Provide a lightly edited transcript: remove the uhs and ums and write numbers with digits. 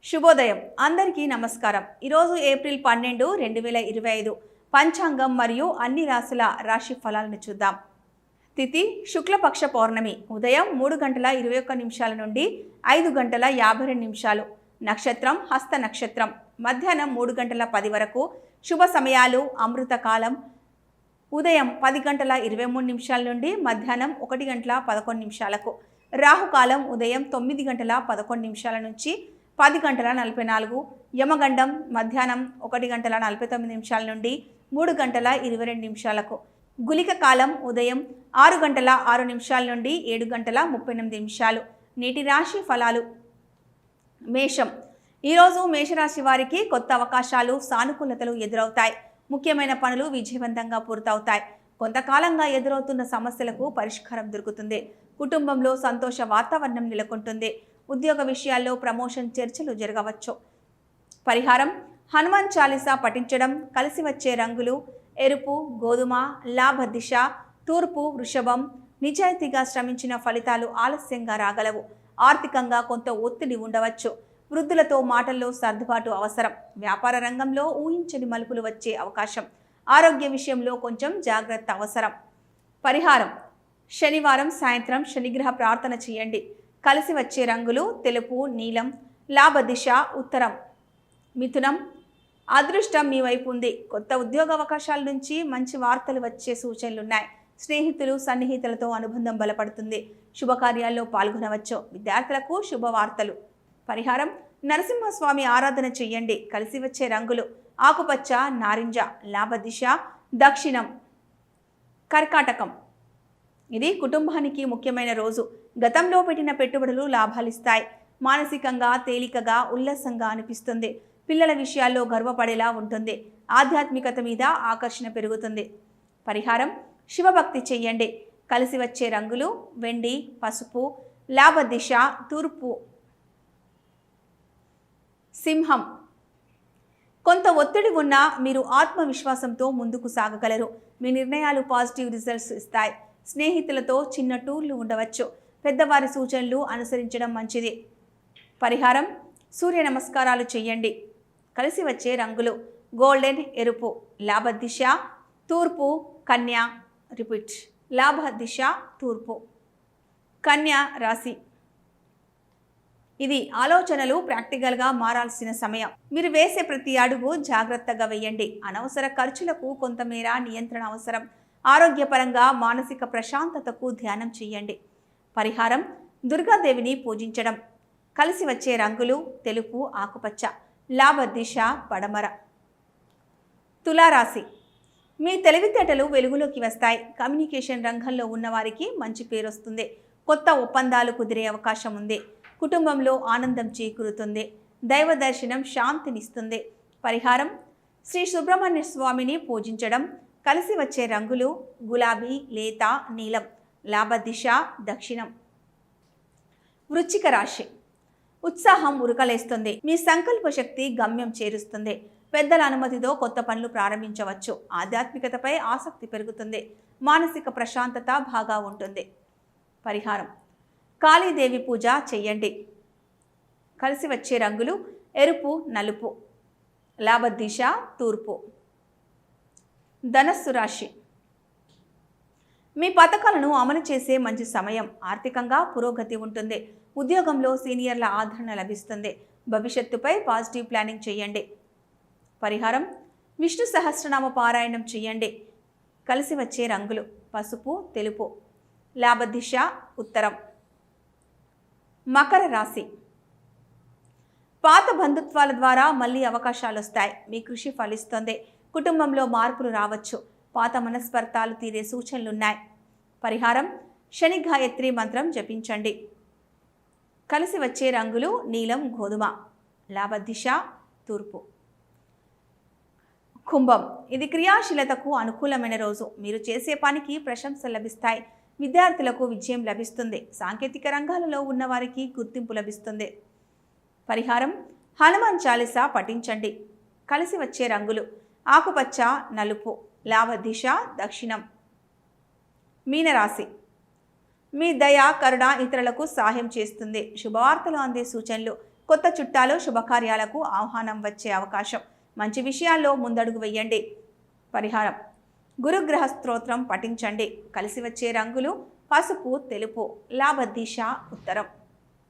శుభోదయం అందరికీ నమస్కారం। ఈరోజు ఏప్రిల్ 12, 2025 పంచాంగం మరియు అన్ని రాశుల రాశి ఫలాలను చూద్దాం। తిథి శుక్లపక్ష పౌర్ణమి ఉదయం 3:21 నుండి 5:52 నక్షత్రం హస్త నక్షత్రం మధ్యాహ్నం 3:10 వరకు శుభ సమయాలు అమృత కాలం ఉదయం 10:23 నుండి మధ్యాహ్నం 1:11 రాహుకాలం ఉదయం 9:11 నుంచి 10:44 యమగండం మధ్యాహ్నం 1:49 నుండి 3:22 గులిక కాలం ఉదయం 6:06 నుండి 7:38 నేటి రాశి ఫలాలు మేషం ఈరోజు మేషరాశి వారికి కొత్త అవకాశాలు సానుకూలతలు ఎదురవుతాయి। ముఖ్యమైన పనులు విజయవంతంగా పూర్తవుతాయి। కొంతకాలంగా ఎదురవుతున్న సమస్యలకు పరిష్కారం దొరుకుతుంది। కుటుంబంలో సంతోష వాతావరణం నెలకొంటుంది। ఉద్యోగ విషయాల్లో ప్రమోషన్ చర్చలు జరగవచ్చు। పరిహారం హనుమాన్ చాలీసా పఠించడం। కలిసి వచ్చే రంగులు ఎరుపు గోధుమ లాభ దిశ తూర్పు వృషభం నిజాయితీగా శ్రమించిన ఫలితాలు ఆలస్యంగా రాగలవు। ఆర్థికంగా కొంత ఒత్తిడి ఉండవచ్చు। వృద్ధులతో మాటల్లో సర్దుబాటు అవసరం। వ్యాపార రంగంలో ఊహించని మలుపులు వచ్చే అవకాశం। ఆరోగ్య విషయంలో కొంచెం జాగ్రత్త అవసరం। పరిహారం శనివారం సాయంత్రం శనిగ్రహ ప్రార్థన చేయండి। కలిసి వచ్చే రంగులు తెలుపు నీలం లాభ దిశ ఉత్తరం మిథునం అదృష్టం మీ వైపు ఉంది। కొత్త ఉద్యోగ అవకాశాల నుంచి మంచి వార్తలు వచ్చే సూచనలున్నాయి। స్నేహితులు సన్నిహితులతో అనుబంధం బలపడుతుంది। శుభకార్యాల్లో పాల్గొనవచ్చు। విద్యార్థులకు శుభవార్తలు। పరిహారం నరసింహస్వామి ఆరాధన చేయండి। కలిసి వచ్చే రంగులు ఆకుపచ్చ నారింజ లాభ దిశ దక్షిణం కర్కాటకం ఇది కుటుంబానికి ముఖ్యమైన రోజు। గతంలో పెట్టిన పెట్టుబడులు లాభాలిస్తాయి। మానసికంగా తేలికగా ఉల్లాసంగా అనిపిస్తుంది। పిల్లల విషయాల్లో గర్వపడేలా ఉంటుంది। ఆధ్యాత్మికత మీద ఆకర్షణ పెరుగుతుంది। పరిహారం శివభక్తి చెయ్యండి। కలిసి వచ్చే రంగులు వెండి పసుపు లాభ దిశ తూర్పు సింహం కొంత ఒత్తిడి ఉన్నా మీరు ఆత్మవిశ్వాసంతో ముందుకు సాగగలరు। మీ నిర్ణయాలు పాజిటివ్ రిజల్ట్స్ ఇస్తాయి। స్నేహితులతో చిన్న టూర్లు ఉండవచ్చు। పెద్దవారి సూచనలు అనుసరించడం మంచిది। పరిహారం సూర్య నమస్కారాలు చేయండి। కలిసి వచ్చే రంగులు గోల్డెన్ ఎరుపు లాభ దిశ తూర్పు కన్యా రిపీట్ లాభ దిశ తూర్పు కన్యా రాశి ఇది ఆలోచనలు ప్రాక్టికల్గా మారాల్సిన సమయం। మీరు వేసే ప్రతి అడుగు జాగ్రత్తగా వేయండి। అనవసర ఖర్చులకు కొంతమేర నియంత్రణ అవసరం। ఆరోగ్యపరంగా మానసిక ప్రశాంతతకు ధ్యానం చేయండి। పరిహారం దుర్గాదేవిని పూజించడం। కలిసి వచ్చే రంగులు తెలుపు ఆకుపచ్చ లాభ దిశ పడమర తులారాశి మీ తెలివితేటలు వెలుగులోకి వస్తాయి। కమ్యూనికేషన్ రంగంలో ఉన్నవారికి మంచి పేరు వస్తుంది। కొత్త ఒప్పందాలు కుదిరే అవకాశం ఉంది। కుటుంబంలో ఆనందం చేకూరుతుంది। దైవ దర్శనం శాంతినిస్తుంది। పరిహారం శ్రీ సుబ్రహ్మణ్య స్వామిని పూజించడం। కలిసి వచ్చే రంగులు గులాబీ లేత నీలం లాభ దిశ దక్షిణం వృశ్చిక రాశి ఉత్సాహం ఉరకలేస్తుంది। మీ సంకల్ప శక్తి గమ్యం చేరుస్తుంది। పెద్దల అనుమతితో కొత్త పనులు ప్రారంభించవచ్చు। ఆధ్యాత్మికతపై ఆసక్తి పెరుగుతుంది। మానసిక ప్రశాంతత బాగా ఉంటుంది। పరిహారం కాళీదేవి పూజ చెయ్యండి। కలిసి వచ్చే రంగులు ఎరుపు నలుపు లాభ దిశ తూర్పు ధనస్సు రాశి మీ పథకాలను అమలు చేసే మంచి సమయం। ఆర్థికంగా పురోగతి ఉంటుంది। ఉద్యోగంలో సీనియర్ల ఆదరణ లభిస్తుంది। భవిష్యత్తుపై పాజిటివ్ ప్లానింగ్ చేయండి। పరిహారం విష్ణు సహస్రనామ పారాయణం చేయండి। కలిసి వచ్చే రంగులు పసుపు తెలుపు లాభ దిశ ఉత్తరం మకర రాశి పాత బంధుత్వాల ద్వారా మళ్ళీ అవకాశాలు వస్తాయి। మీ కృషి ఫలిస్తుంది। కుటుంబంలో మార్పులు రావచ్చు। పాత మనస్పర్ధాలు తీరే సూచనలున్నాయి। పరిహారం శని గాయత్రి మంత్రం జపించండి। కలిసి వచ్చే రంగులు నీలం గోధుమ లాభ దిశ తూర్పు కుంభం ఇది క్రియాశీలతకు అనుకూలమైన రోజు। మీరు చేసే పనికి ప్రశంసలు లభిస్తాయి। విద్యార్థులకు విజయం లభిస్తుంది। సాంకేతిక రంగాలలో ఉన్నవారికి గుర్తింపు లభిస్తుంది। పరిహారం హనుమాన్ చాలీసా పఠించండి। కలిసి వచ్చే రంగులు ఆకుపచ్చ నలుపు లాభ దిశ దక్షిణం మీనరాశి మీ దయ కరుణ ఇతరులకు సహాయం చేస్తుంది। శుభవార్తలు అందే సూచనలు కొత్త చుట్టాలు శుభకార్యాలకు ఆహ్వానం వచ్చే అవకాశం. మంచి విషయాల్లో ముందడుగు వేయండి. పరిహారం: గురుగ్రహ స్తోత్రం పఠించండి. కలిసి వచ్చే రంగులు పసుపు, తెలుపు. లాభ దిశ ఉత్తరం.